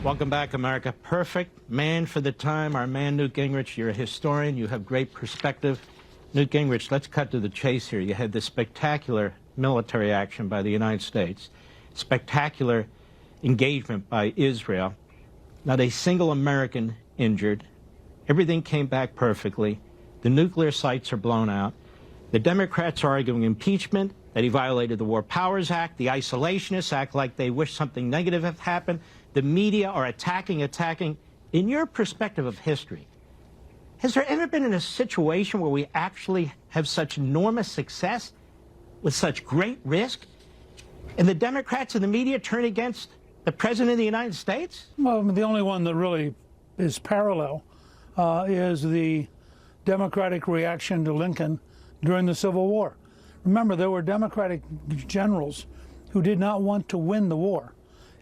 Welcome back, America. Perfect man for the time, our man Newt Gingrich. You're a historian. You have great perspective. Newt Gingrich, let's cut to the chase here. You had this spectacular military action by the United States, spectacular engagement by Israel, not a single American injured. Everything came back perfectly. The nuclear sites are blown out. The Democrats are arguing impeachment, that he violated the War Powers Act. The Isolationists act like they wish something negative had happened. The media are attacking. In your perspective of history, has there ever been in a situation where we actually have such enormous success with such great risk, and the Democrats and the media turn against the President of the United States? Well, the only one that really is parallel is the Democratic reaction to Lincoln during the Civil War. Remember, there were Democratic generals who did not want to win the war.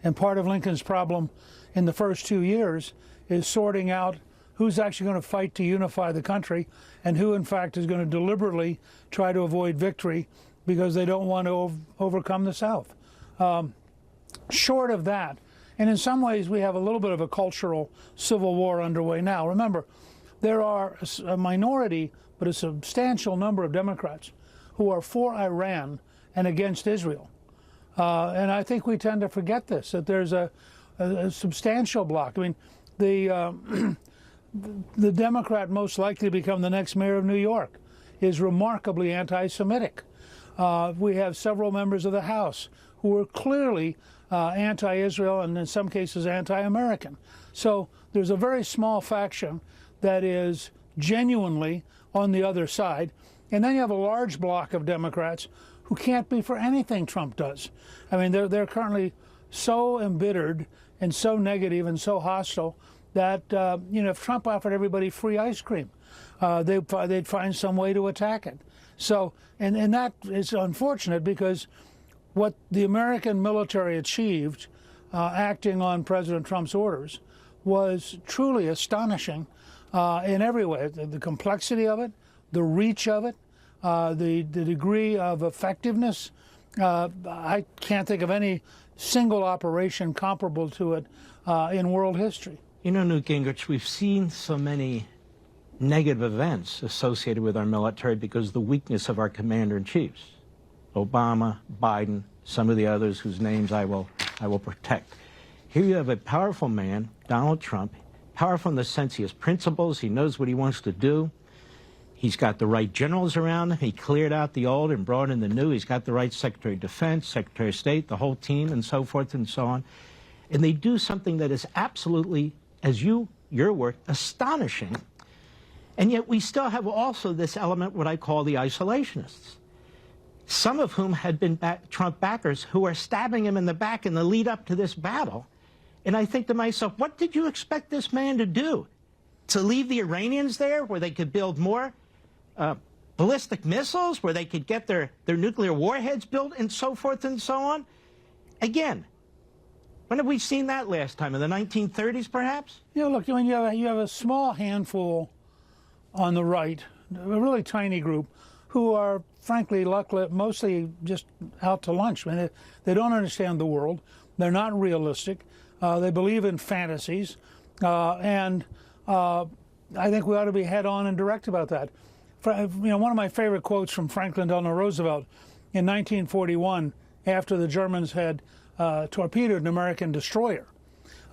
And part of Lincoln's problem in the first 2 years is sorting out who's actually going to fight to unify the country and who, in fact, is going to deliberately try to avoid victory because they don't want to overcome the South. Short of that, and in some ways we have a little bit of a cultural civil war underway now. Remember, there are a minority, but a substantial number of Democrats who are for Iran and against Israel. And I think we tend to forget this, that there's a substantial block. I mean, the Democrat most likely to become the next mayor of New York is remarkably anti-Semitic. We have several members of the House who are clearly anti-Israel and in some cases anti-American. So there's a very small faction that is genuinely on the other side. And then you have a large block of Democrats who can't be for anything Trump does. I mean, they're currently so embittered and so negative and so hostile that, if Trump offered everybody free ice cream, they'd find some way to attack it. So, and that is unfortunate because what the American military achieved acting on President Trump's orders was truly astonishing in every way. The complexity of it, the reach of it, the degree of effectiveness. I can't think of any single operation comparable to it in world history. You know, Newt Gingrich, we've seen so many negative events associated with our military because of the weakness of our commander-in-chiefs. Obama, Biden, some of the others whose names I will protect. Here you have a powerful man, Donald Trump, powerful in the sense he has principles, he knows what he wants to do. He's got the right generals around him. He cleared out the old and brought in the new. He's got the right Secretary of Defense, Secretary of State, the whole team, and so forth and so on. And they do something that is absolutely, as your word, astonishing. And yet we still have also this element, what I call the isolationists, some of whom had been Trump backers who are stabbing him in the back in the lead up to this battle. And I think to myself, what did you expect this man to do? To leave the Iranians there where they could build more ballistic missiles, where they could get their nuclear warheads built, and so forth and so on? Again, when have we seen that last time? In the 1930s, perhaps? Look, when you have a small handful on the right, a really tiny group, who are, frankly, mostly just out to lunch. I mean, they don't understand the world. They're not realistic. They believe in fantasies. And I think we ought to be head-on and direct about that. One of my favorite quotes from Franklin Delano Roosevelt in 1941, after the Germans had torpedoed an American destroyer.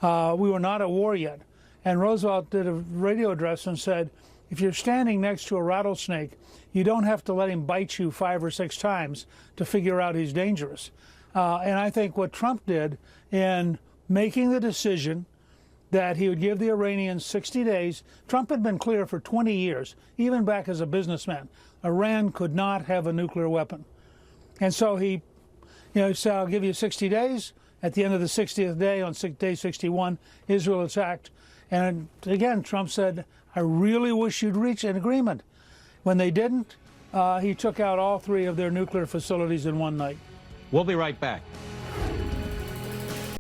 We were not at war yet. And Roosevelt did a radio address and said, if you're standing next to a rattlesnake, you don't have to let him bite you 5 or 6 times to figure out he's dangerous. And I think what Trump did in making the decision that he would give the Iranians 60 days. Trump had been clear for 20 years, even back as a businessman, Iran could not have a nuclear weapon. And so he said, I'll give you 60 days. At the end of the 60th day, on day 61, Israel attacked. And again, Trump said, I really wish you'd reach an agreement. When they didn't, he took out all 3 of their nuclear facilities in one night. We'll be right back.